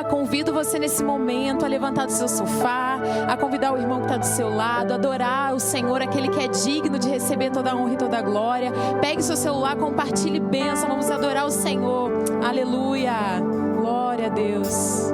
Convido você nesse momento a levantar do seu sofá, a convidar o irmão que está do seu lado, a adorar o Senhor, aquele que é digno de receber toda a honra e toda a glória. Pegue seu celular, compartilhe bênção, vamos adorar o Senhor. Aleluia, glória a Deus.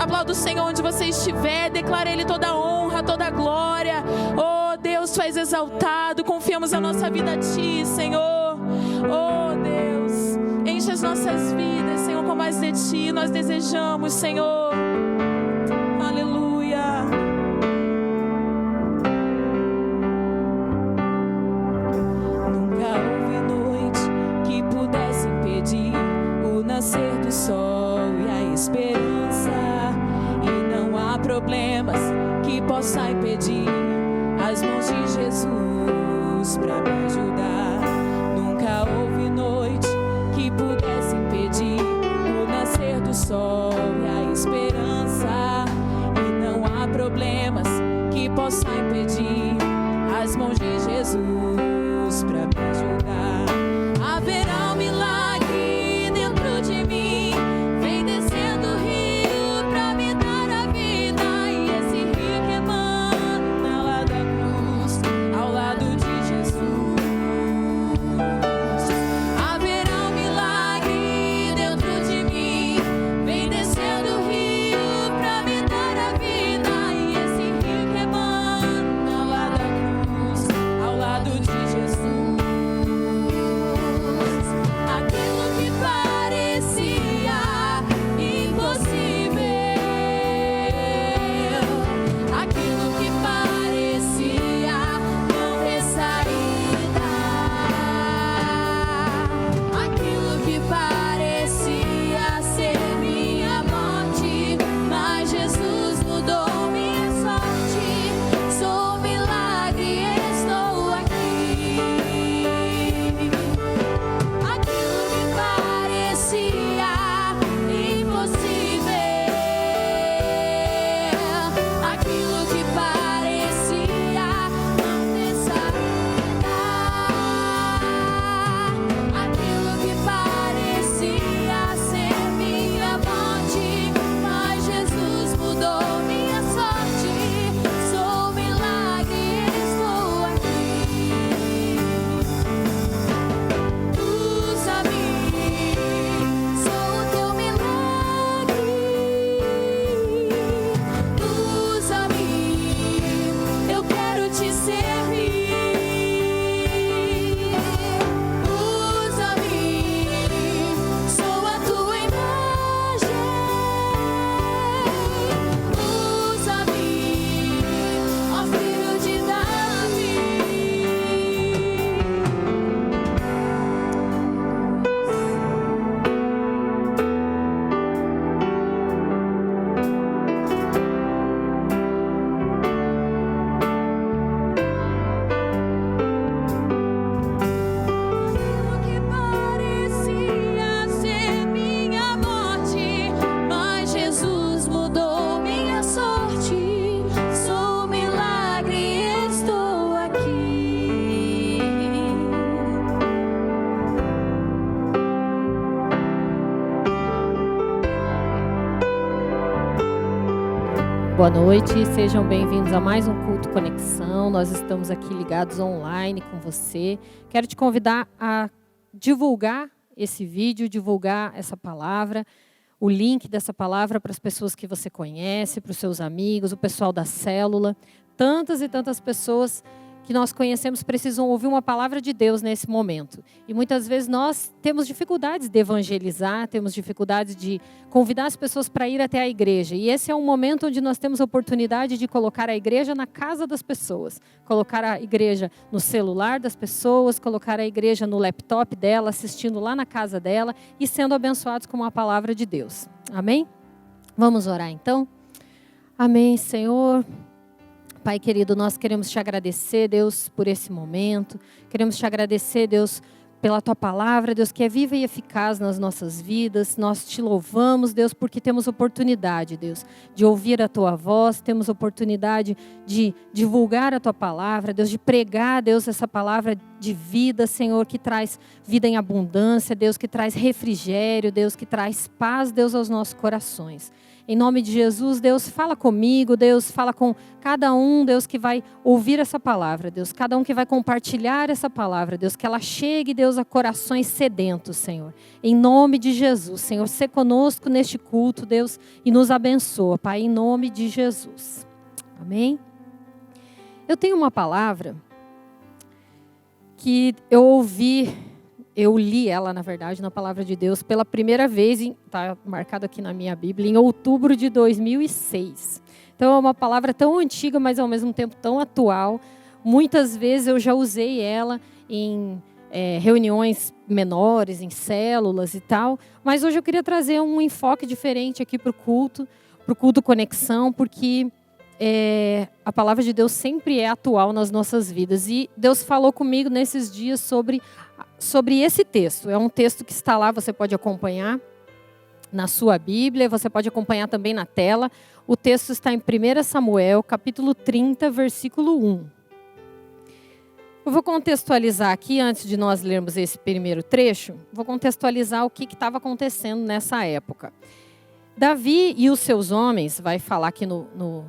Aplauda o Senhor onde você estiver, declara Ele toda a honra, toda a glória. Oh Deus, Tu és exaltado, confiamos a nossa vida a Ti, Senhor. Oh Deus, enche as nossas vidas, Senhor, com mais de Ti, nós desejamos, Senhor. Aleluia. problemas que possa impedir as mãos de Jesus para me ajudar. Nunca houve noite que pudesse impedir o nascer do sol e a esperança. E não há problemas que possa impedir as mãos de Jesus para me ajudar. Haverá um milagre dentro de mim, vem descendo o rio pra me dar a vida. E esse rio que emana lá da cruz, ao lado de Jesus. Haverá um milagre dentro de mim, vem descendo o rio pra me dar a vida. E esse rio que emana lá da cruz, ao lado de Jesus. Aquilo que parecia impossível, aquilo que parecia não ter saída, aquilo que parecia ser minha morte, mas Jesus mudou minha sorte. Sou um milagre, estou aqui. Aquilo que parecia impossível, aquilo que parecia não ter saída, aquilo que parecia ser minha morte, mas Jesus mudou minha sorte. Sou um milagre, estou aqui. Usa-me, sou o teu milagre. Usa-me, eu quero te servir. Usa-me, sou a tua imagem. Usa-me, ó filho de Davi. Aquilo que parecia ser minha morte, mas Jesus mudou minha sorte. Sou um milagre, estou aqui. Boa noite, sejam bem-vindos a mais um Culto Conexão. Nós estamos aqui ligados online com você. Quero te convidar a divulgar esse vídeo, divulgar essa palavra, o link dessa palavra para as pessoas que você conhece, para os seus amigos, o pessoal da célula. Tantas e tantas pessoas que nós conhecemos precisam ouvir uma palavra de Deus nesse momento. E muitas vezes nós temos dificuldades de evangelizar, temos dificuldades de convidar as pessoas para ir até a igreja. E esse é um momento onde nós temos a oportunidade de colocar a igreja na casa das pessoas, colocar a igreja no celular das pessoas, colocar a igreja no laptop dela, assistindo lá na casa dela e sendo abençoados com a palavra de Deus. Amém? Vamos orar então? Amém, Senhor. Pai querido, nós queremos te agradecer, Deus, por esse momento. Queremos te agradecer, Deus, pela tua palavra, Deus, que é viva e eficaz nas nossas vidas. Nós te louvamos, Deus, porque temos oportunidade, Deus, de ouvir a tua voz, temos oportunidade de divulgar a tua palavra, Deus, de pregar, Deus, essa palavra de vida, Senhor, que traz vida em abundância, Deus, que traz refrigério, Deus, que traz paz, Deus, aos nossos corações. Em nome de Jesus, Deus, fala comigo, Deus, fala com cada um, Deus, que vai ouvir essa palavra, Deus, cada um que vai compartilhar essa palavra, Deus, que ela chegue, Deus, a corações sedentos, Senhor. Em nome de Jesus, Senhor, sê conosco neste culto, Deus, e nos abençoa, Pai, em nome de Jesus. Amém? Eu tenho uma palavra que eu li ela, na verdade, na palavra de Deus, pela primeira vez, está marcado aqui na minha Bíblia, em outubro de 2006. Então, é uma palavra tão antiga, mas ao mesmo tempo tão atual. Muitas vezes eu já usei ela em reuniões menores, em células e tal. Mas hoje eu queria trazer um enfoque diferente aqui para o culto, para o culto Conexão, porque a palavra de Deus sempre é atual nas nossas vidas. E Deus falou comigo nesses dias sobre esse texto. É um texto que está lá, você pode acompanhar na sua Bíblia, você pode acompanhar também na tela. O texto está em 1 Samuel, capítulo 30, versículo 1. Eu vou contextualizar aqui, antes de nós lermos esse primeiro trecho, vou contextualizar o que estava acontecendo nessa época. Davi e os seus homens, vai falar aqui no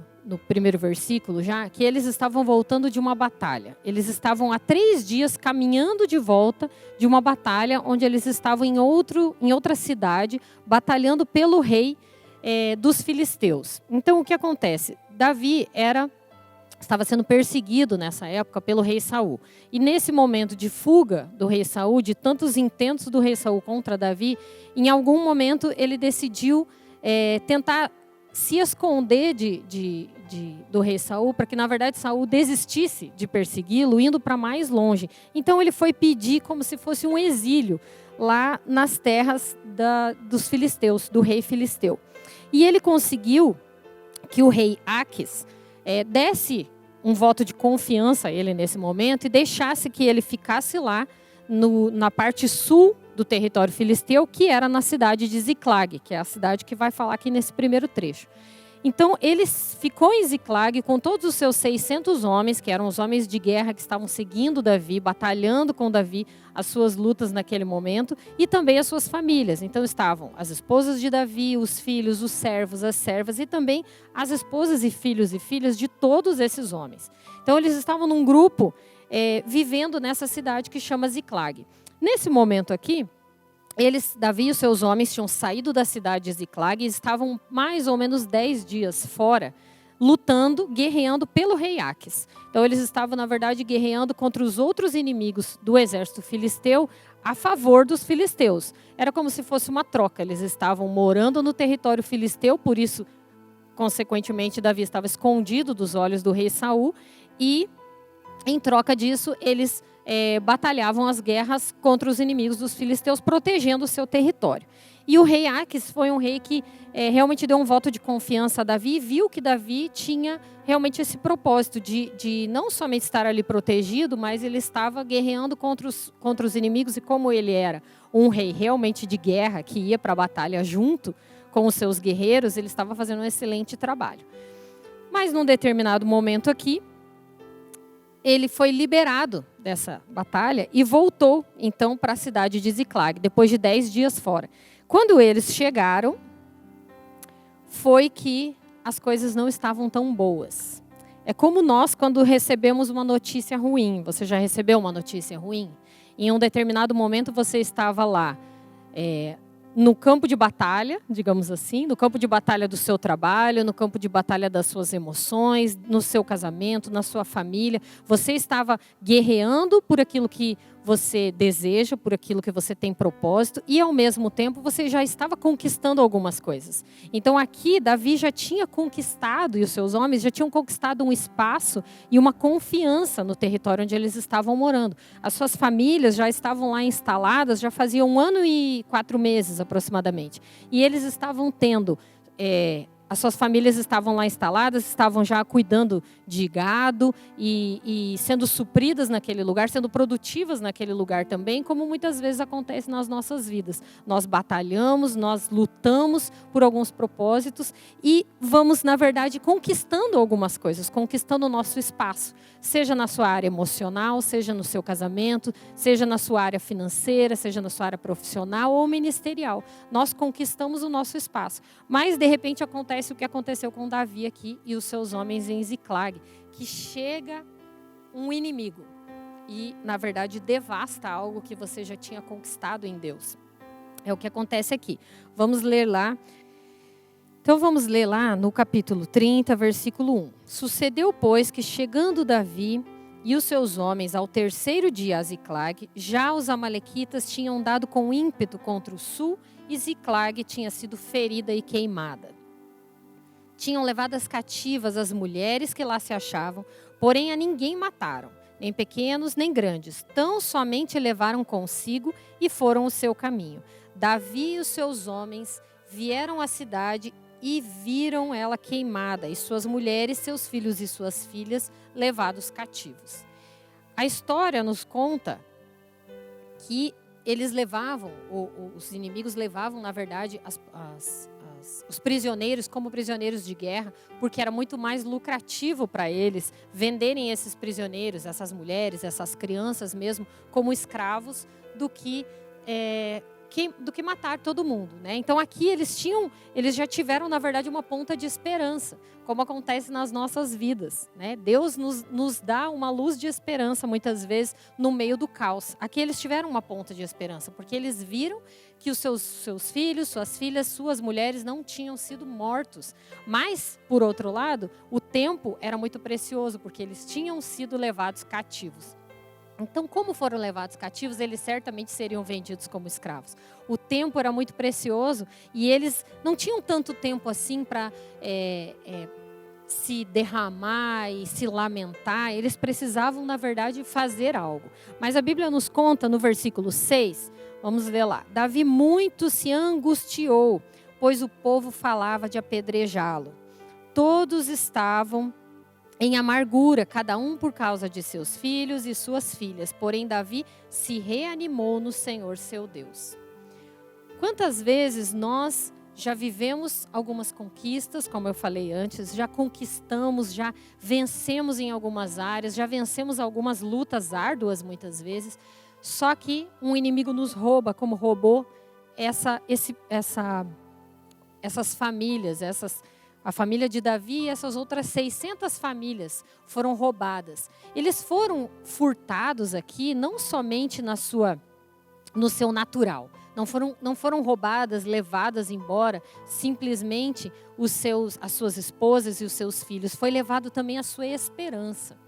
primeiro versículo já, que eles estavam voltando de uma batalha. Eles estavam há 3 dias caminhando de volta de uma batalha, onde eles estavam em outra cidade, batalhando pelo rei dos filisteus. Então, o que acontece? Davi estava sendo perseguido nessa época pelo rei Saul. E nesse momento de fuga do rei Saul, de tantos intentos do rei Saul contra Davi, em algum momento ele decidiu tentar se esconder do rei Saul, para que na verdade Saul desistisse de persegui-lo, indo para mais longe. Então ele foi pedir como se fosse um exílio lá nas terras dos filisteus, do rei filisteu. E ele conseguiu que o rei Aques desse um voto de confiança a ele nesse momento e deixasse que ele ficasse lá na parte sul do território filisteu, que era na cidade de Ziclag, que é a cidade que vai falar aqui nesse primeiro trecho. Então, ele ficou em Ziclag com todos os seus 600 homens, que eram os homens de guerra que estavam seguindo Davi, batalhando com Davi as suas lutas naquele momento, e também as suas famílias. Então, estavam as esposas de Davi, os filhos, os servos, as servas, e também as esposas e filhas de todos esses homens. Então, eles estavam num grupo vivendo nessa cidade que chama Ziclag. Nesse momento aqui, Davi e os seus homens tinham saído da cidade de Ziclag e estavam mais ou menos 10 dias fora, lutando, guerreando pelo rei Aques. Então eles estavam, na verdade, guerreando contra os outros inimigos do exército filisteu a favor dos filisteus. Era como se fosse uma troca. Eles estavam morando no território filisteu, por isso, consequentemente, Davi estava escondido dos olhos do rei Saul e, em troca disso, eles batalhavam as guerras contra os inimigos dos filisteus, protegendo o seu território. E o rei Aques foi um rei que realmente deu um voto de confiança a Davi e viu que Davi tinha realmente esse propósito de não somente estar ali protegido, mas ele estava guerreando contra os inimigos, e como ele era um rei realmente de guerra, que ia para a batalha junto com os seus guerreiros, ele estava fazendo um excelente trabalho. Mas num determinado momento aqui, ele foi liberado dessa batalha e voltou, então, para a cidade de Ziclag, depois de 10 dias fora. Quando eles chegaram, foi que as coisas não estavam tão boas. É como nós, quando recebemos uma notícia ruim. Você já recebeu uma notícia ruim? Em um determinado momento, você estava lá, no campo de batalha, digamos assim, no campo de batalha do seu trabalho, no campo de batalha das suas emoções, no seu casamento, na sua família. Você estava guerreando por aquilo que você deseja, por aquilo que você tem propósito, e ao mesmo tempo você já estava conquistando algumas coisas. Então aqui Davi já tinha conquistado, e os seus homens já tinham conquistado um espaço e uma confiança no território onde eles estavam morando. As suas famílias já estavam lá instaladas, já faziam 1 ano e 4 meses aproximadamente. E eles estavam tendo... as suas famílias estavam lá instaladas, estavam já cuidando de gado e sendo supridas naquele lugar, sendo produtivas naquele lugar também, como muitas vezes acontece nas nossas vidas. Nós batalhamos, nós lutamos por alguns propósitos e vamos, na verdade, conquistando algumas coisas, conquistando o nosso espaço, seja na sua área emocional, seja no seu casamento, seja na sua área financeira, seja na sua área profissional ou ministerial. Nós conquistamos o nosso espaço, mas de repente acontece o que aconteceu com Davi aqui e os seus homens em Ziclag, que chega um inimigo e, na verdade, devasta algo que você já tinha conquistado em Deus. É o que acontece aqui. Vamos ler lá. Então, vamos ler lá no capítulo 30, versículo 1. Sucedeu, pois, que chegando Davi e os seus homens ao 3º dia a Ziclag, já os amalequitas tinham dado com ímpeto contra o sul e Ziclag tinha sido ferida e queimada. Tinham levado as cativas as mulheres que lá se achavam, porém a ninguém mataram, nem pequenos nem grandes, tão somente levaram consigo e foram o seu caminho. Davi e os seus homens vieram à cidade e viram ela queimada, e suas mulheres, seus filhos e suas filhas levados cativos. A história nos conta que eles levavam, os inimigos levavam, na verdade, os prisioneiros como prisioneiros de guerra, porque era muito mais lucrativo para eles venderem esses prisioneiros, essas mulheres, essas crianças mesmo, como escravos, do que matar todo mundo, né? Então aqui eles já tiveram, na verdade, uma ponta de esperança, como acontece nas nossas vidas, né? Deus nos dá uma luz de esperança muitas vezes no meio do caos. Aqui eles tiveram uma ponta de esperança, porque eles viram que os seus filhos, suas filhas, suas mulheres não tinham sido mortos. Mas, por outro lado, o tempo era muito precioso, porque eles tinham sido levados cativos. Então, como foram levados cativos, eles certamente seriam vendidos como escravos. O tempo era muito precioso e eles não tinham tanto tempo assim para se derramar e se lamentar. Eles precisavam, na verdade, fazer algo. Mas a Bíblia nos conta no versículo 6, vamos ver lá. Davi muito se angustiou, pois o povo falava de apedrejá-lo. Todos estavam em amargura, cada um por causa de seus filhos e suas filhas. Porém, Davi se reanimou no Senhor, seu Deus. Quantas vezes nós já vivemos algumas conquistas, como eu falei antes, já conquistamos, já vencemos em algumas áreas, já vencemos algumas lutas árduas muitas vezes, só que um inimigo nos rouba, como roubou essas famílias, a família de Davi e essas outras 600 famílias foram roubadas. Eles foram furtados aqui não somente no seu natural. Não foram roubadas, levadas embora simplesmente as suas esposas e os seus filhos. Foi levado também a sua esperança,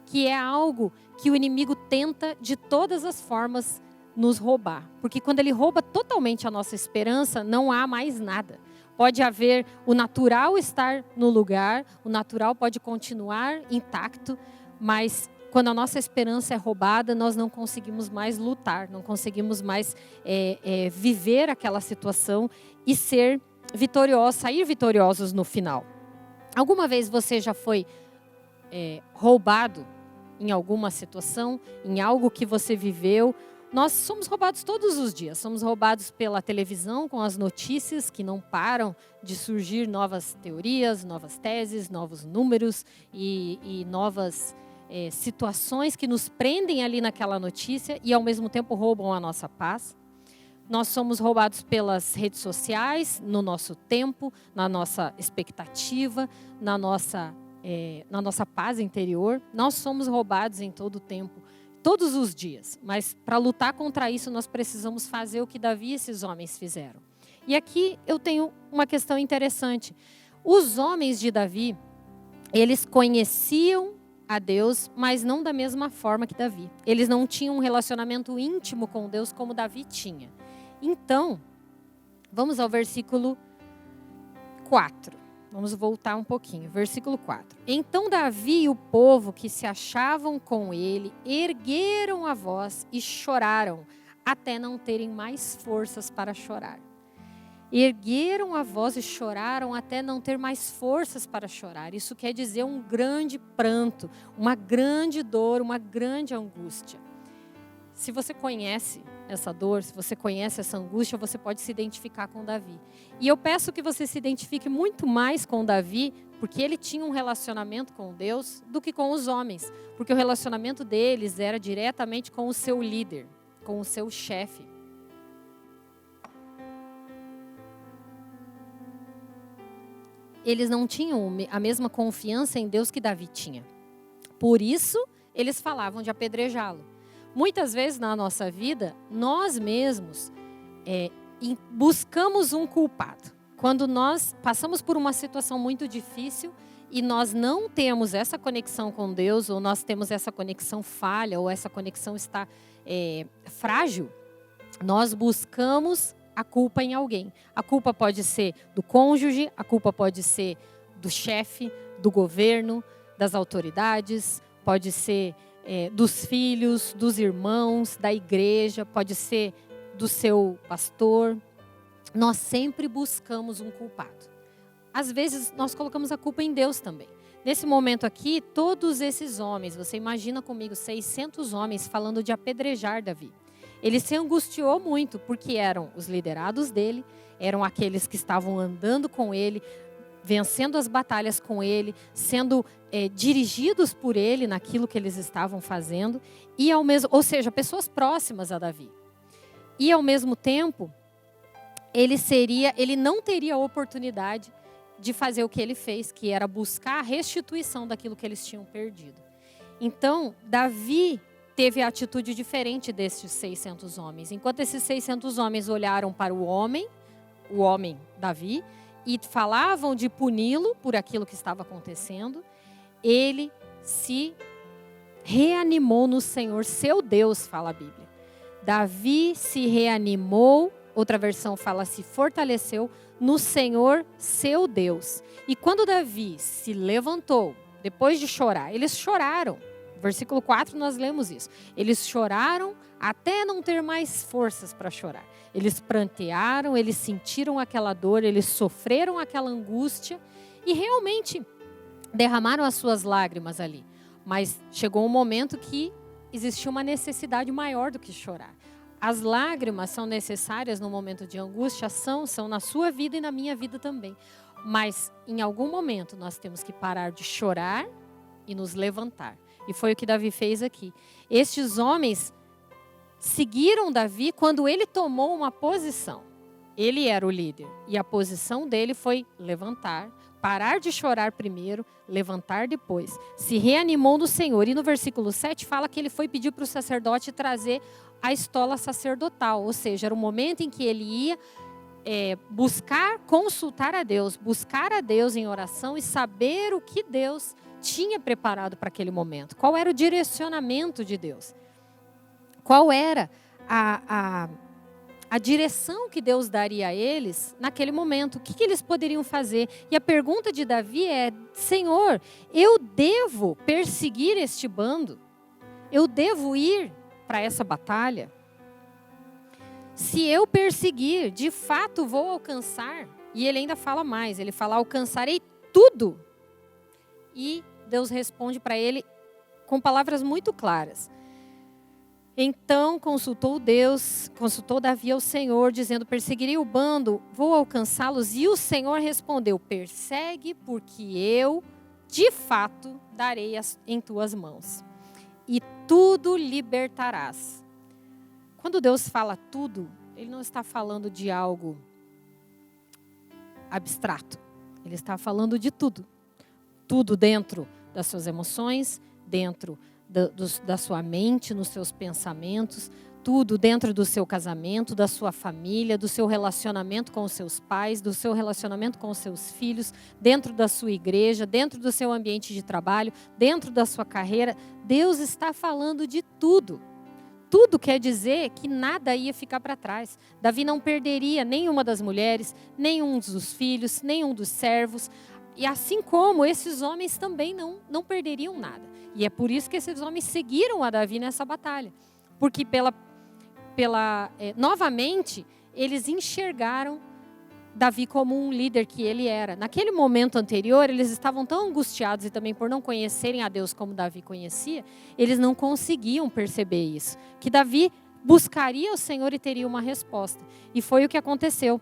que é algo que o inimigo tenta de todas as formas nos roubar. Porque quando ele rouba totalmente a nossa esperança, não há mais nada. Pode haver o natural estar no lugar, o natural pode continuar intacto, mas quando a nossa esperança é roubada, nós não conseguimos mais lutar, não conseguimos mais viver aquela situação e ser vitoriosos, sair vitoriosos no final. Alguma vez você já foi roubado em alguma situação, em algo que você viveu? Nós somos roubados todos os dias. Somos roubados pela televisão, com as notícias que não param de surgir novas teorias, novas teses, novos números e novas situações que nos prendem ali naquela notícia e ao mesmo tempo roubam a nossa paz. Nós somos roubados pelas redes sociais, no nosso tempo, na nossa expectativa, na nossa paz interior. Nós somos roubados em todo o tempo, todos os dias, mas para lutar contra isso nós precisamos fazer o que Davi e esses homens fizeram. E aqui eu tenho uma questão interessante. Os homens de Davi, eles conheciam a Deus, mas não da mesma forma que Davi. Eles não tinham um relacionamento íntimo com Deus como Davi tinha. Então, vamos ao versículo 4. Vamos voltar um pouquinho. Versículo 4. Então Davi e o povo que se achavam com ele ergueram a voz e choraram, até não terem mais forças para chorar. Ergueram a voz e choraram até não ter mais forças para chorar. Isso quer dizer um grande pranto, uma grande dor, uma grande angústia. Se você conhece essa dor, se você conhece essa angústia, você pode se identificar com Davi. E eu peço que você se identifique muito mais com Davi, porque ele tinha um relacionamento com Deus do que com os homens. Porque o relacionamento deles era diretamente com o seu líder, com o seu chefe. Eles não tinham a mesma confiança em Deus que Davi tinha. Por isso, eles falavam de apedrejá-lo. Muitas vezes na nossa vida, nós mesmos buscamos um culpado. Quando nós passamos por uma situação muito difícil e nós não temos essa conexão com Deus, ou nós temos essa conexão falha, ou essa conexão está frágil, nós buscamos a culpa em alguém. A culpa pode ser do cônjuge, a culpa pode ser do chefe, do governo, das autoridades, pode ser dos filhos, dos irmãos, da igreja, pode ser do seu pastor. Nós sempre buscamos um culpado. às vezes nós colocamos a culpa em Deus também. Nesse momento aqui, todos esses homens, você imagina comigo 600 homens falando de apedrejar Davi. Ele se angustiou muito, porque eram os liderados dele, eram aqueles que estavam andando com ele, vencendo as batalhas com ele, sendo dirigidos por ele naquilo que eles estavam fazendo, ou seja, pessoas próximas a Davi. E ao mesmo tempo, ele não teria a oportunidade de fazer o que ele fez, que era buscar a restituição daquilo que eles tinham perdido. Então, Davi teve a atitude diferente desses 600 homens. Enquanto esses 600 homens olharam para o homem Davi, e falavam de puni-lo por aquilo que estava acontecendo, ele se reanimou no Senhor, seu Deus, fala a Bíblia. Davi se reanimou, outra versão fala se fortaleceu no Senhor, seu Deus. E quando Davi se levantou, depois de chorar, eles choraram. Versículo 4 nós lemos isso. Eles choraram até não ter mais forças para chorar. Eles prantearam, eles sentiram aquela dor, eles sofreram aquela angústia e realmente derramaram as suas lágrimas ali. Mas chegou um momento que existia uma necessidade maior do que chorar. As lágrimas são necessárias no momento de angústia, são na sua vida e na minha vida também. Mas em algum momento nós temos que parar de chorar e nos levantar. E foi o que Davi fez aqui. Estes homens seguiram Davi quando ele tomou uma posição. Ele era o líder. E a posição dele foi levantar, parar de chorar primeiro, levantar depois. Se reanimou no Senhor. E no versículo 7 fala que ele foi pedir para o sacerdote trazer a estola sacerdotal. Ou seja, era o momento em que ele ia buscar, consultar a Deus em oração e saber o que Deus tinha preparado para aquele momento. Qual era o direcionamento de Deus? Qual era a direção que Deus daria a eles naquele momento? O que eles poderiam fazer? E a pergunta de Davi é: Senhor, eu devo perseguir este bando? Eu devo ir para essa batalha? Se eu perseguir, de fato vou alcançar. E ele ainda fala mais, ele fala: alcançarei tudo. E Deus responde para ele com palavras muito claras. Então consultou Davi ao Senhor, dizendo: perseguirei o bando, vou alcançá-los. E o Senhor respondeu: persegue, porque eu, de fato, darei em tuas mãos. E tudo libertarás. Quando Deus fala tudo, Ele não está falando de algo abstrato. Ele está falando de tudo. Tudo dentro das suas emoções, dentro da sua mente, nos seus pensamentos, tudo dentro do seu casamento, da sua família, do seu relacionamento com os seus pais, do seu relacionamento com os seus filhos, dentro da sua igreja, dentro do seu ambiente de trabalho, dentro da sua carreira. Deus está falando de tudo. Tudo quer dizer que nada ia ficar para trás. Davi não perderia nenhuma das mulheres, nenhum dos filhos, nenhum dos servos. E assim como esses homens também não perderiam nada. E é por isso que esses homens seguiram a Davi nessa batalha. Porque novamente, eles enxergaram Davi como um líder que ele era. Naquele momento anterior, eles estavam tão angustiados e também por não conhecerem a Deus como Davi conhecia, eles não conseguiam perceber isso. Que Davi buscaria o Senhor e teria uma resposta. E foi o que aconteceu.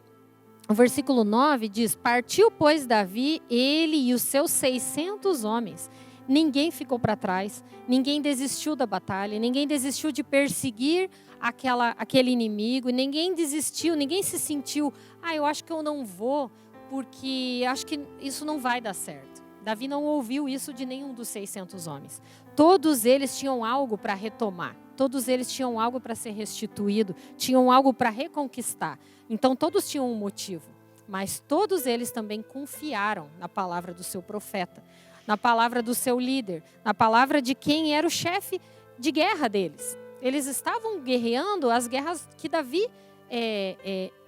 O versículo 9 diz: partiu, pois, Davi, ele e os seus 600 homens. Ninguém ficou para trás, ninguém desistiu da batalha, ninguém desistiu de perseguir aquele inimigo, ninguém desistiu, ninguém se sentiu: eu acho que eu não vou, porque acho que isso não vai dar certo. Davi não ouviu isso de nenhum dos 600 homens. Todos eles tinham algo para retomar, todos eles tinham algo para ser restituído, tinham algo para reconquistar. Então todos tinham um motivo, mas todos eles também confiaram na palavra do seu profeta, na palavra do seu líder, na palavra de quem era o chefe de guerra deles. Eles estavam guerreando as guerras que Davi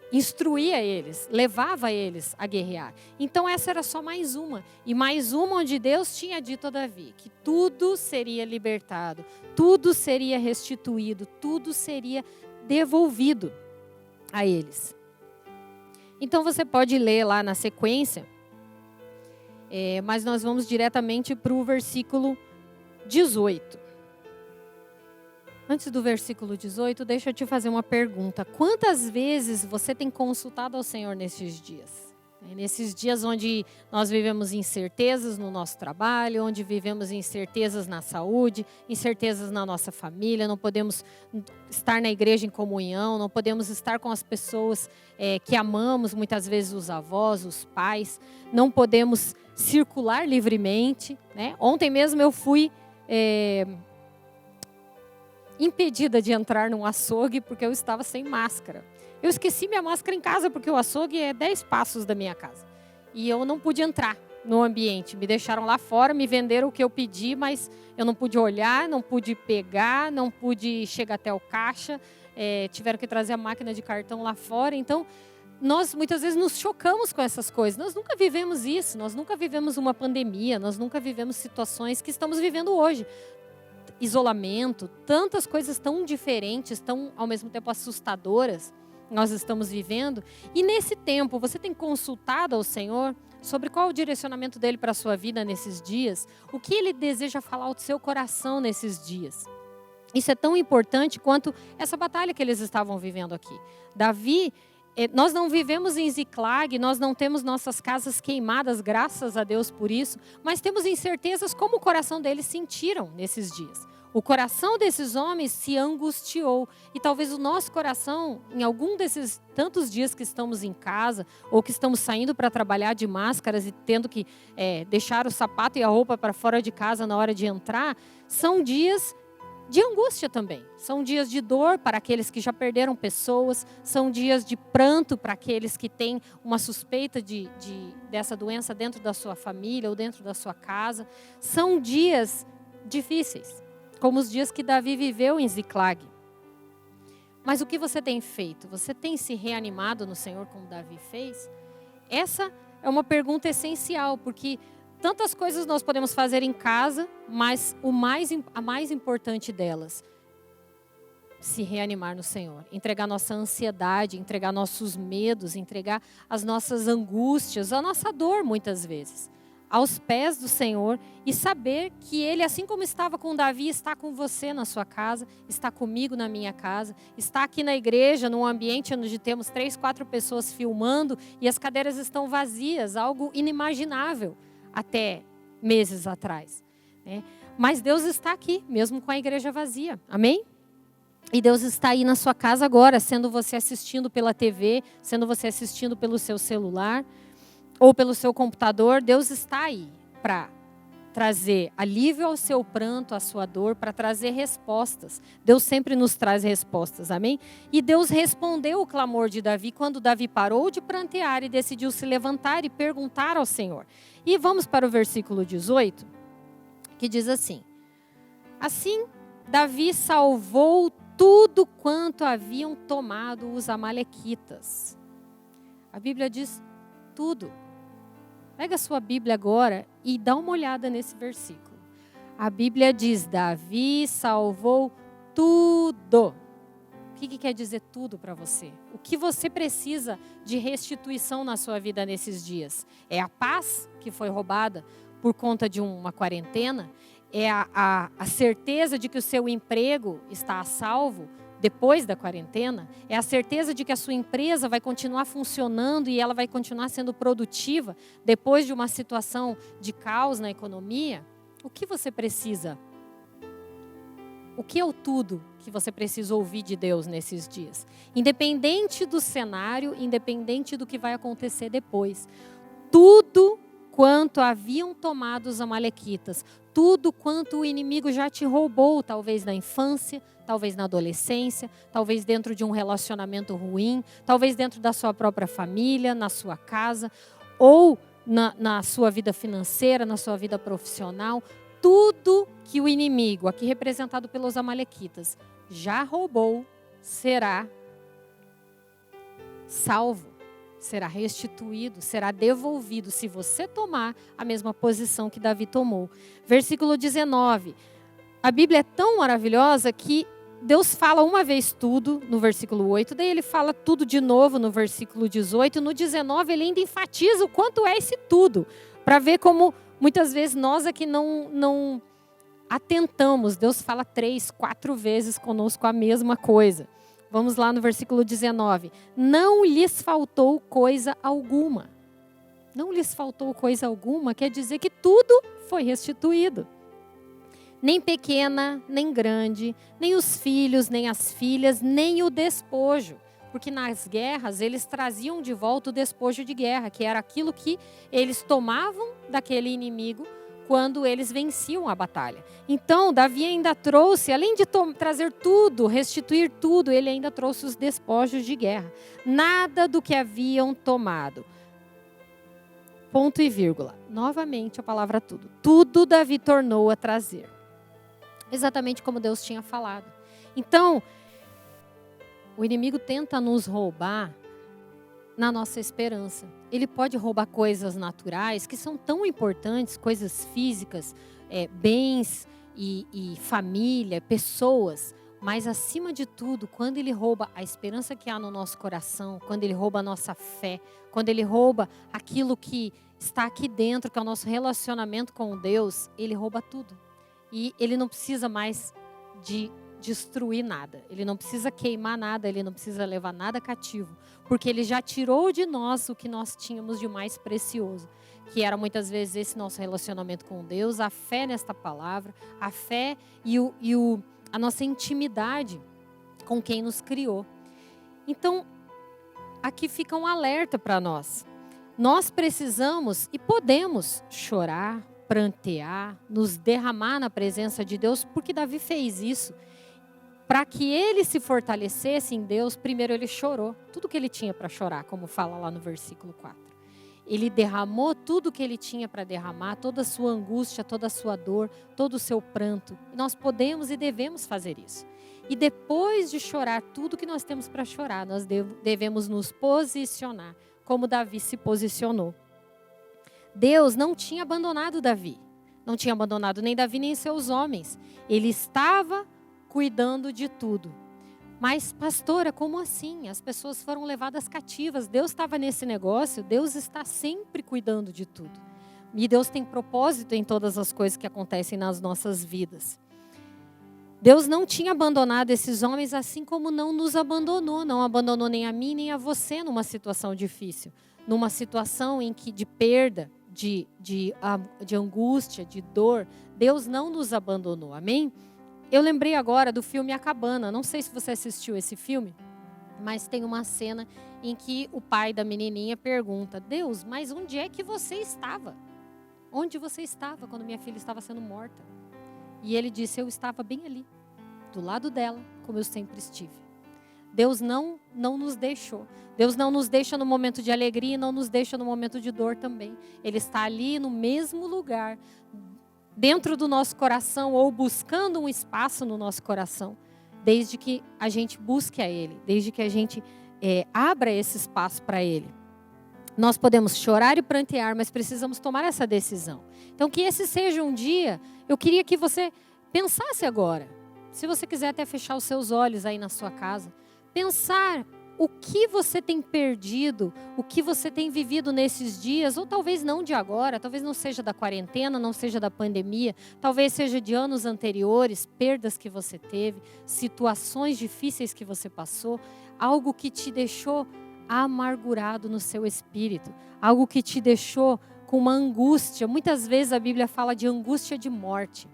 instruía eles, levava eles a guerrear. Então essa era só mais uma. E mais uma onde Deus tinha dito a Davi que tudo seria libertado, tudo seria restituído, tudo seria devolvido a eles. Então você pode ler lá na sequência, mas nós vamos diretamente para o versículo 18. Antes do versículo 18, deixa eu te fazer uma pergunta. Quantas vezes você tem consultado ao Senhor nesses dias? Nesses dias onde nós vivemos incertezas no nosso trabalho, onde vivemos incertezas na saúde, incertezas na nossa família, não podemos estar na igreja em comunhão, não podemos estar com as pessoas que amamos, muitas vezes os avós, os pais, não podemos circular livremente, né? Ontem mesmo eu fui impedida de entrar num açougue porque eu estava sem máscara. Eu esqueci minha máscara em casa porque o açougue é 10 passos da minha casa. E eu não pude entrar no ambiente. Me deixaram lá fora, me venderam o que eu pedi, mas eu não pude olhar, não pude pegar, não pude chegar até o caixa. Tiveram que trazer a máquina de cartão lá fora. Então, nós muitas vezes nos chocamos com essas coisas. Nós nunca vivemos isso, nós nunca vivemos uma pandemia, nós nunca vivemos situações que estamos vivendo hoje. Isolamento, tantas coisas tão diferentes, tão ao mesmo tempo assustadoras, nós estamos vivendo. E nesse tempo, você tem consultado ao Senhor sobre qual o direcionamento dele para a sua vida nesses dias? O que ele deseja falar ao seu coração nesses dias? Isso é tão importante quanto essa batalha que eles estavam vivendo aqui. Davi, nós não vivemos em Ziclag, nós não temos nossas casas queimadas, graças a Deus por isso, mas temos incertezas como o coração deles sentiram nesses dias. O coração desses homens se angustiou. E talvez o nosso coração, em algum desses tantos dias que estamos em casa, ou que estamos saindo para trabalhar de máscaras e tendo que deixar o sapato e a roupa para fora de casa na hora de entrar, são dias de angústia também. São dias de dor para aqueles que já perderam pessoas, são dias de pranto para aqueles que têm uma suspeita dessa doença dentro da sua família ou dentro da sua casa. São dias difíceis, como os dias que Davi viveu em Ziclag. Mas o que você tem feito? Você tem se reanimado no Senhor como Davi fez? Essa é uma pergunta essencial, porque tantas coisas nós podemos fazer em casa, mas a mais importante delas, se reanimar no Senhor. Entregar nossa ansiedade, entregar nossos medos, entregar as nossas angústias, a nossa dor muitas vezes, aos pés do Senhor, e saber que Ele, assim como estava com Davi, está com você na sua casa, está comigo na minha casa, está aqui na igreja, num ambiente onde temos 3, 4 pessoas filmando e as cadeiras estão vazias, algo inimaginável até meses atrás, né? Mas Deus está aqui, mesmo com a igreja vazia, amém? E Deus está aí na sua casa agora, sendo você assistindo pela TV, sendo você assistindo pelo seu celular, ou pelo seu computador. Deus está aí para trazer alívio ao seu pranto, à sua dor, para trazer respostas. Deus sempre nos traz respostas, amém? E Deus respondeu o clamor de Davi quando Davi parou de prantear e decidiu se levantar e perguntar ao Senhor. E vamos para o versículo 18, que diz assim: assim Davi salvou tudo quanto haviam tomado os amalequitas. A Bíblia diz tudo. Pega a sua Bíblia agora e dá uma olhada nesse versículo. A Bíblia diz: Davi salvou tudo. O que quer dizer tudo para você? O que você precisa de restituição na sua vida nesses dias? É a paz que foi roubada por conta de uma quarentena? É a certeza de que o seu emprego está a salvo depois da quarentena? É a certeza de que a sua empresa vai continuar funcionando e ela vai continuar sendo produtiva depois de uma situação de caos na economia? O que você precisa? O que é o tudo que você precisa ouvir de Deus nesses dias? Independente do cenário, independente do que vai acontecer depois. Tudo quanto haviam tomado os amalequitas, tudo quanto o inimigo já te roubou, talvez na infância, talvez na adolescência, talvez dentro de um relacionamento ruim, talvez dentro da sua própria família, na sua casa, ou na sua vida financeira, na sua vida profissional. Tudo que o inimigo, aqui representado pelos amalequitas, já roubou, será salvo, será restituído, será devolvido, se você tomar a mesma posição que Davi tomou. Versículo 19. A Bíblia é tão maravilhosa que Deus fala uma vez tudo no versículo 8, daí ele fala tudo de novo no versículo 18, no 19 ele ainda enfatiza o quanto é esse tudo. Para ver como muitas vezes nós aqui não atentamos. Deus fala 3, 4 vezes conosco a mesma coisa. Vamos lá no versículo 19. Não lhes faltou coisa alguma. Não lhes faltou coisa alguma quer dizer que tudo foi restituído. Nem pequena, nem grande, nem os filhos, nem as filhas, nem o despojo. Porque nas guerras eles traziam de volta o despojo de guerra, que era aquilo que eles tomavam daquele inimigo quando eles venciam a batalha. Então, Davi ainda trouxe, além de trazer tudo, restituir tudo, ele ainda trouxe os despojos de guerra. Nada do que haviam tomado. Ponto e vírgula. Novamente a palavra tudo. Tudo Davi tornou a trazer. Exatamente como Deus tinha falado. Então, o inimigo tenta nos roubar na nossa esperança. Ele pode roubar coisas naturais que são tão importantes, coisas físicas, bens e família, pessoas. Mas, acima de tudo, quando ele rouba a esperança que há no nosso coração, quando ele rouba a nossa fé, quando ele rouba aquilo que está aqui dentro, que é o nosso relacionamento com Deus, ele rouba tudo. E ele não precisa mais de destruir nada. Ele não precisa queimar nada, ele não precisa levar nada cativo. Porque ele já tirou de nós o que nós tínhamos de mais precioso. Que era muitas vezes esse nosso relacionamento com Deus, a fé nesta palavra, a fé e a nossa intimidade com quem nos criou. Então, aqui fica um alerta para nós. Nós precisamos e podemos chorar, prantear, nos derramar na presença de Deus, porque Davi fez isso. Para que ele se fortalecesse em Deus, primeiro ele chorou. Tudo que ele tinha para chorar, como fala lá no versículo 4. Ele derramou tudo que ele tinha para derramar, toda a sua angústia, toda a sua dor, todo o seu pranto. E nós podemos e devemos fazer isso. E depois de chorar tudo que nós temos para chorar, nós devemos nos posicionar, como Davi se posicionou. Deus não tinha abandonado Davi. Não tinha abandonado nem Davi nem seus homens. Ele estava cuidando de tudo. Mas, pastora, como assim? As pessoas foram levadas cativas. Deus estava nesse negócio. Deus está sempre cuidando de tudo. E Deus tem propósito em todas as coisas que acontecem nas nossas vidas. Deus não tinha abandonado esses homens, assim como não nos abandonou. Não abandonou nem a mim, nem a você numa situação difícil. Numa situação em que de perda, de angústia, de dor, Deus não nos abandonou. Amém? Eu lembrei agora do filme A Cabana. Não sei se você assistiu esse filme, mas tem uma cena em que o pai da menininha pergunta: Deus, mas onde é que você estava? Onde você estava quando minha filha estava sendo morta? E ele disse: eu estava bem ali, do lado dela, como eu sempre estive. Deus não nos deixou. Deus não nos deixa no momento de alegria e não nos deixa no momento de dor também. Ele está ali no mesmo lugar, dentro do nosso coração ou buscando um espaço no nosso coração, desde que a gente busque a Ele, desde que a gente abra esse espaço para Ele. Nós podemos chorar e prantear, mas precisamos tomar essa decisão. Então, que esse seja um dia, eu queria que você pensasse agora, se você quiser até fechar os seus olhos aí na sua casa, pensar o que você tem perdido, o que você tem vivido nesses dias, ou talvez não de agora, talvez não seja da quarentena, não seja da pandemia, talvez seja de anos anteriores, perdas que você teve, situações difíceis que você passou, algo que te deixou amargurado no seu espírito, algo que te deixou com uma angústia. Muitas vezes a Bíblia fala de angústia de morte.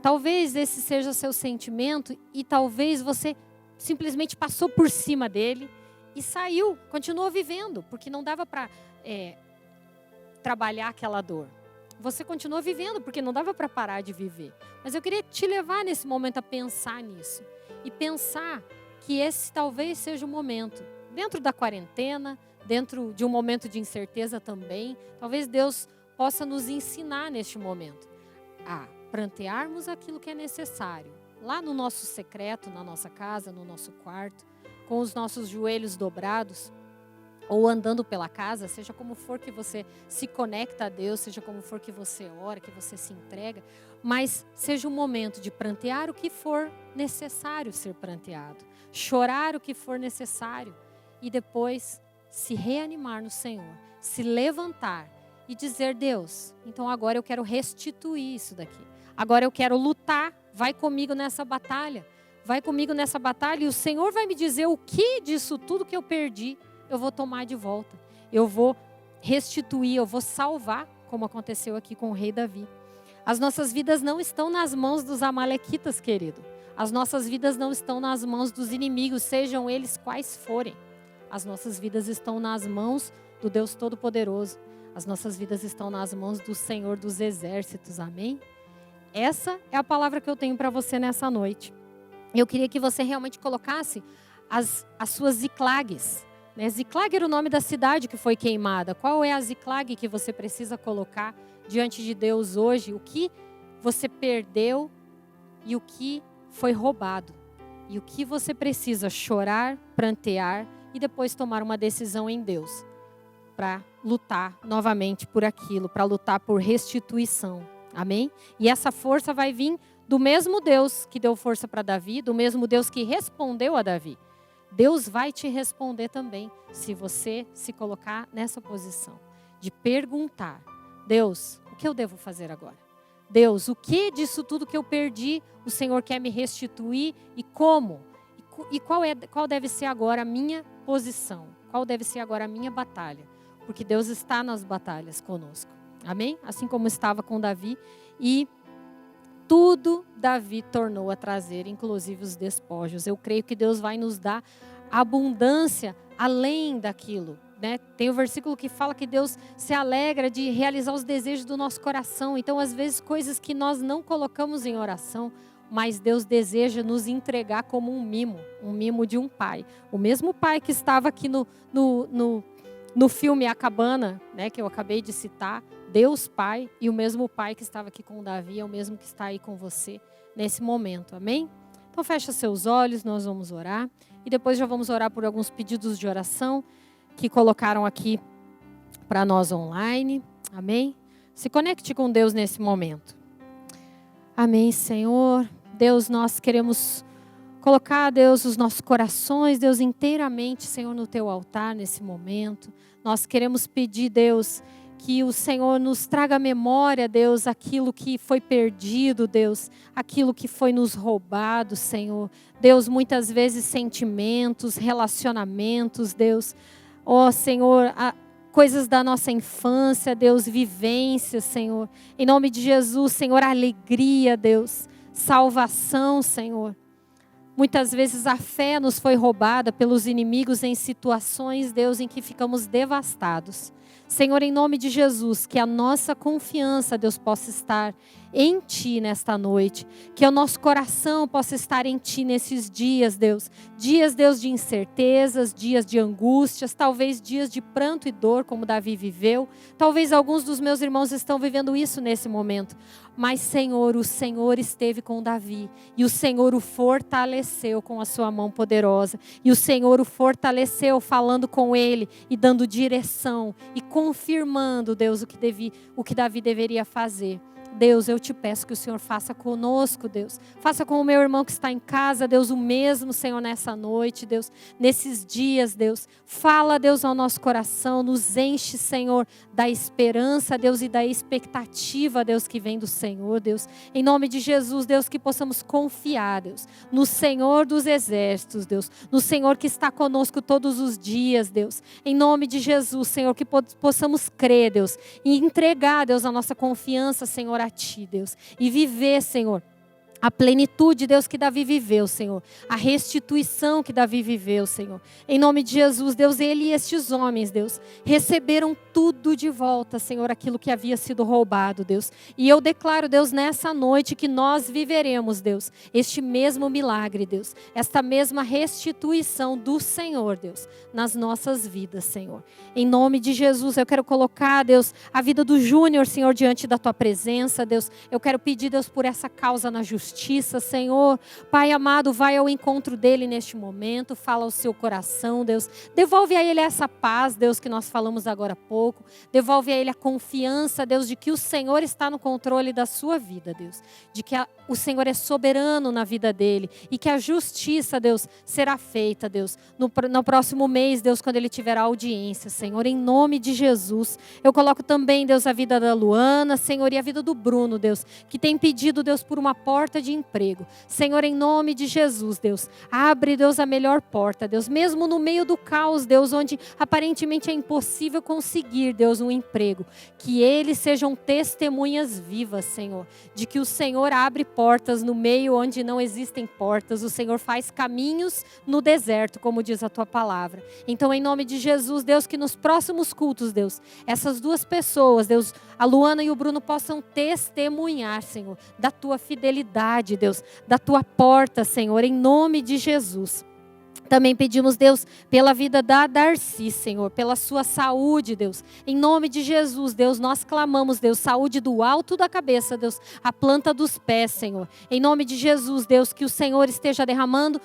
Talvez esse seja o seu sentimento e talvez você simplesmente passou por cima dele e saiu, continuou vivendo, porque não dava para trabalhar aquela dor. Você continuou vivendo, porque não dava para parar de viver. Mas eu queria te levar nesse momento a pensar nisso. E pensar que esse talvez seja o momento, dentro da quarentena, dentro de um momento de incerteza também, talvez Deus possa nos ensinar neste momento a prantearmos aquilo que é necessário. Lá no nosso secreto, na nossa casa, no nosso quarto, com os nossos joelhos dobrados, ou andando pela casa, seja como for que você se conecta a Deus, seja como for que você ora, que você se entrega, mas seja um momento de prantear o que for necessário ser pranteado, chorar o que for necessário e depois se reanimar no Senhor, se levantar e dizer: Deus, então agora eu quero restituir isso daqui. Agora eu quero lutar, vai comigo nessa batalha. Vai comigo nessa batalha e o Senhor vai me dizer o que disso tudo que eu perdi eu vou tomar de volta. Eu vou restituir, eu vou salvar, como aconteceu aqui com o rei Davi. As nossas vidas não estão nas mãos dos amalequitas, querido. As nossas vidas não estão nas mãos dos inimigos, sejam eles quais forem. As nossas vidas estão nas mãos do Deus Todo-Poderoso. As nossas vidas estão nas mãos do Senhor dos Exércitos, amém? Essa é a palavra que eu tenho para você nessa noite. Eu queria que você realmente colocasse as suas Ziclagues. Né? Ziclag era o nome da cidade que foi queimada. Qual é a Ziclag que você precisa colocar diante de Deus hoje? O que você perdeu e o que foi roubado? E o que você precisa chorar, prantear e depois tomar uma decisão em Deus para lutar novamente por aquilo, para lutar por restituição. Amém? E essa força vai vir do mesmo Deus que deu força para Davi, do mesmo Deus que respondeu a Davi. Deus vai te responder também, se você se colocar nessa posição de perguntar: Deus, o que eu devo fazer agora? Deus, o que disso tudo que eu perdi o Senhor quer me restituir e como? E qual deve ser agora a minha posição? Qual deve ser agora a minha batalha? Porque Deus está nas batalhas conosco. Amém? Assim como estava com Davi. E tudo Davi tornou a trazer, inclusive os despojos. Eu creio que Deus vai nos dar abundância além daquilo. Né? Tem o versículo que fala que Deus se alegra de realizar os desejos do nosso coração. Então, às vezes, coisas que nós não colocamos em oração, mas Deus deseja nos entregar como um mimo de um pai. O mesmo pai que estava aqui no filme A Cabana, né, que eu acabei de citar, Deus Pai, e o mesmo Pai que estava aqui com Davi é o mesmo que está aí com você nesse momento, amém? Então fecha seus olhos, nós vamos orar, e depois já vamos orar por alguns pedidos de oração que colocaram aqui para nós online, amém? Se conecte com Deus nesse momento. Amém, Senhor. Deus, nós queremos colocar, Deus, os nossos corações, Deus, inteiramente, Senhor, no Teu altar nesse momento. Nós queremos pedir, Deus, que o Senhor nos traga à memória, Deus, aquilo que foi perdido, Deus, aquilo que foi nos roubado, Senhor. Deus, muitas vezes sentimentos, relacionamentos, Deus. Ó, Senhor, coisas da nossa infância, Deus, vivências, Senhor. Em nome de Jesus, Senhor, alegria, Deus, salvação, Senhor. Muitas vezes a fé nos foi roubada pelos inimigos em situações, Deus, em que ficamos devastados. Senhor, em nome de Jesus, que a nossa confiança, Deus, possa estar em Ti nesta noite. Que o nosso coração possa estar em Ti nesses dias, Deus. Dias, Deus, de incertezas, dias de angústias, talvez dias de pranto e dor, como Davi viveu. Talvez alguns dos meus irmãos estão vivendo isso nesse momento. Mas, Senhor, o Senhor esteve com Davi. E o Senhor o fortaleceu com a sua mão poderosa. E o Senhor o fortaleceu falando com ele e dando direção e confirmando, Deus, o que Davi deveria fazer. Deus, eu te peço que o Senhor faça conosco, Deus. Faça com o meu irmão que está em casa, Deus, o mesmo, Senhor, nessa noite, Deus. Nesses dias, Deus. Fala, Deus, ao nosso coração. Nos enche, Senhor, da esperança, Deus, e da expectativa, Deus, que vem do Senhor, Deus. Em nome de Jesus, Deus, que possamos confiar, Deus, no Senhor dos Exércitos, Deus. No Senhor que está conosco todos os dias, Deus. Em nome de Jesus, Senhor, que possamos crer, Deus, e entregar, Deus, a nossa confiança, Senhor, a Ti, Deus, e viver, Senhor, a plenitude, Deus, que Davi viveu, Senhor. A restituição que Davi viveu, Senhor. Em nome de Jesus, Deus, ele e estes homens, Deus, receberam tudo de volta, Senhor, aquilo que havia sido roubado, Deus. E eu declaro, Deus, nessa noite que nós viveremos, Deus, este mesmo milagre, Deus. Esta mesma restituição do Senhor, Deus, nas nossas vidas, Senhor. Em nome de Jesus, eu quero colocar, Deus, a vida do Júnior, Senhor, diante da Tua presença, Deus. Eu quero pedir, Deus, por essa causa na justiça. justiça, Senhor. Pai amado, vai ao encontro dele neste momento, fala ao seu coração, Deus. Devolve a ele essa paz, Deus, que nós falamos agora há pouco. Devolve a ele a confiança, Deus, de que o Senhor está no controle da sua vida, Deus. De que o Senhor é soberano na vida dele e que a justiça, Deus, será feita, Deus, no próximo mês, Deus, quando ele tiver a audiência, Senhor, em nome de Jesus. Eu coloco também, Deus, a vida da Luana, Senhor, e a vida do Bruno, Deus, que tem pedido, Deus, por uma porta de emprego. Senhor, em nome de Jesus, Deus, abre, Deus, a melhor porta, Deus, mesmo no meio do caos, Deus, onde aparentemente é impossível conseguir, Deus, um emprego. Que eles sejam testemunhas vivas, Senhor, de que o Senhor abre portas no meio onde não existem portas. O Senhor faz caminhos no deserto, como diz a tua palavra. Então, em nome de Jesus, Deus, que nos próximos cultos, Deus, essas duas pessoas, Deus, a Luana e o Bruno, possam testemunhar, Senhor, da tua fidelidade, Deus, da tua porta, Senhor, em nome de Jesus. Também pedimos, Deus, pela vida da Darcy, Senhor, pela sua saúde, Deus. Em nome de Jesus, Deus, nós clamamos, Deus, saúde do alto da cabeça, Deus, a planta dos pés, Senhor. Em nome de Jesus, Deus, que o Senhor esteja derramando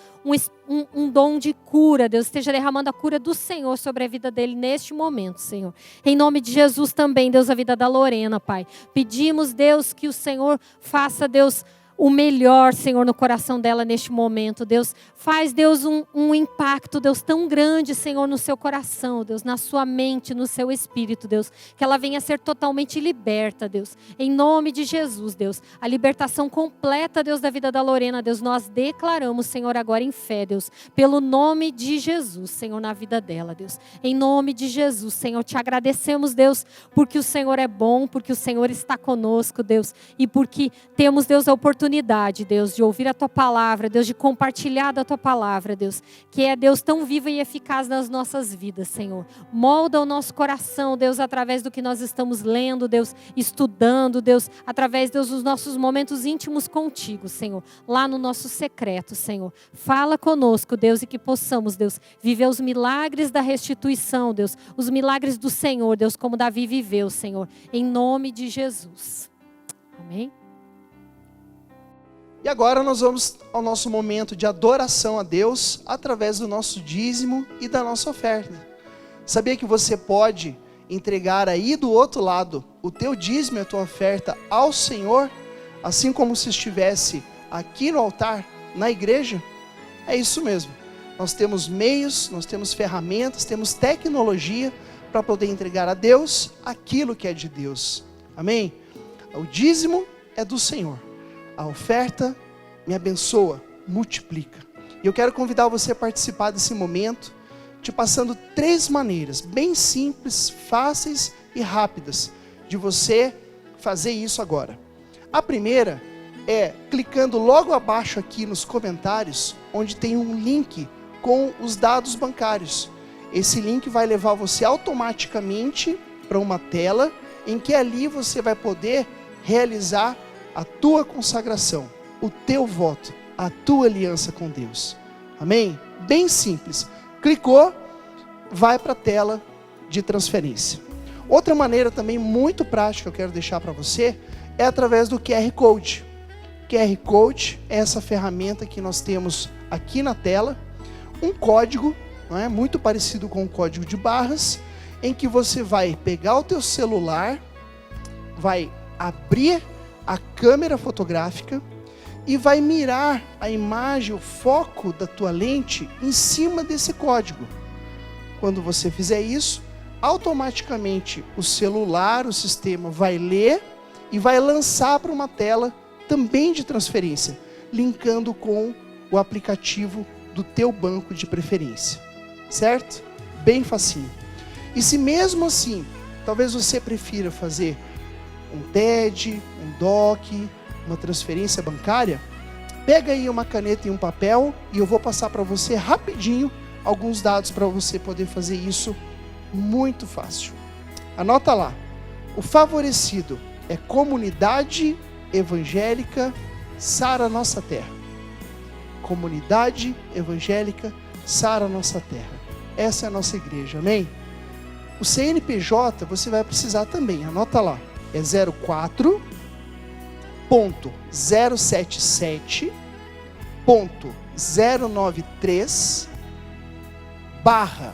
um dom de cura, Deus, esteja derramando a cura do Senhor sobre a vida dele neste momento, Senhor. Em nome de Jesus também, Deus, a vida da Lorena, Pai. Pedimos, Deus, que o Senhor faça, Deus, o melhor, Senhor, no coração dela neste momento, Deus. Faz, Deus, um impacto, Deus, tão grande, Senhor, no seu coração, Deus, na sua mente, no seu espírito, Deus. Que ela venha a ser totalmente liberta, Deus. Em nome de Jesus, Deus. A libertação completa, Deus, da vida da Lorena, Deus. Nós declaramos, Senhor, agora em fé, Deus. Pelo nome de Jesus, Senhor, na vida dela, Deus. Em nome de Jesus, Senhor, te agradecemos, Deus, porque o Senhor é bom, porque o Senhor está conosco, Deus. E porque temos, Deus, a oportunidade, Deus, de ouvir a tua palavra, Deus, de compartilhar da tua palavra, Deus, que é, Deus, tão viva e eficaz nas nossas vidas, Senhor. Molda o nosso coração, Deus, através do que nós estamos lendo, Deus, estudando, Deus, através, Deus, dos nossos momentos íntimos contigo, Senhor, lá no nosso secreto, Senhor. Fala conosco, Deus, e que possamos, Deus, viver os milagres da restituição, Deus, os milagres do Senhor, Deus, como Davi viveu, Senhor, em nome de Jesus. Amém? E agora nós vamos ao nosso momento de adoração a Deus através do nosso dízimo e da nossa oferta. Sabia que você pode entregar aí do outro lado o teu dízimo e a tua oferta ao Senhor, assim como se estivesse aqui no altar, na igreja? É isso mesmo. Nós temos meios, nós temos ferramentas, temos tecnologia para poder entregar a Deus aquilo que é de Deus. Amém? O dízimo é do Senhor. A oferta me abençoa, multiplica. E eu quero convidar você a participar desse momento, te passando 3 maneiras, bem simples, fáceis e rápidas, de você fazer isso agora. A primeira é clicando logo abaixo aqui nos comentários, onde tem um link com os dados bancários. Esse link vai levar você automaticamente para uma tela, em que ali você vai poder realizar a tua consagração, o teu voto, a tua aliança com Deus. Amém? Bem simples. Clicou, vai para a tela de transferência. Outra maneira também muito prática que eu quero deixar para você é através do QR Code. QR Code é essa ferramenta que nós temos aqui na tela, um código, não é? Muito parecido com o código de barras, em que você vai pegar o teu celular, vai abrir a câmera fotográfica e vai mirar a imagem, o foco da tua lente em cima desse código. Quando você fizer isso, automaticamente o celular, o sistema vai ler e vai lançar para uma tela também de transferência, linkando com o aplicativo do teu banco de preferência. Certo? Bem facinho. E se mesmo assim, talvez você prefira fazer um TED, um DOC, uma transferência bancária, pega aí uma caneta e um papel e eu vou passar para você rapidinho alguns dados para você poder fazer isso muito fácil. Anota lá. O favorecido é Comunidade Evangélica Sara Nossa Terra. Comunidade Evangélica Sara Nossa Terra. Essa é a nossa igreja, amém? O CNPJ você vai precisar também, anota lá. É 04 077.093 barra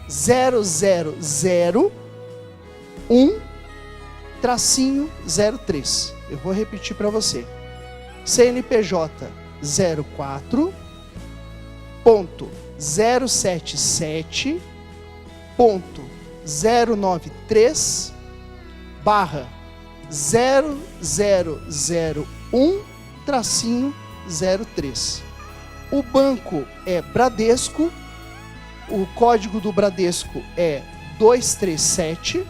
0001-03. Eu vou repetir para você. CNPJ 04.077.093 barra 0001-03. O banco é Bradesco, o código do Bradesco é 237,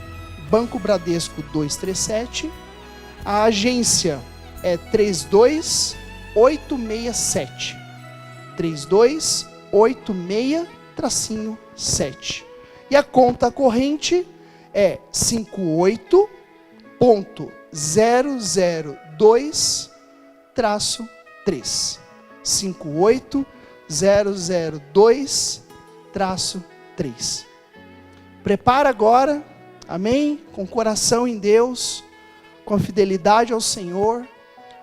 Banco Bradesco 237, a agência é 32867, 32867, e a conta corrente é 58.002-3, 58.002-3. Prepara agora, amém? Com o coração em Deus, com fidelidade ao Senhor,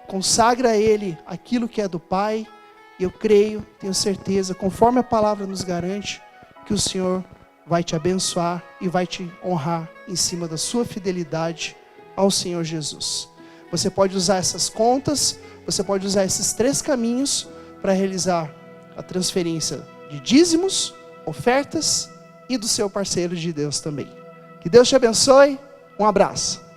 consagra a Ele aquilo que é do Pai. Eu creio, tenho certeza, conforme a palavra nos garante, que o Senhor vai te abençoar e vai te honrar em cima da sua fidelidade ao Senhor Jesus. Você pode usar essas contas, você pode usar esses 3 caminhos para realizar a transferência de dízimos, ofertas e do seu parceiro de Deus também. Que Deus te abençoe. Um abraço.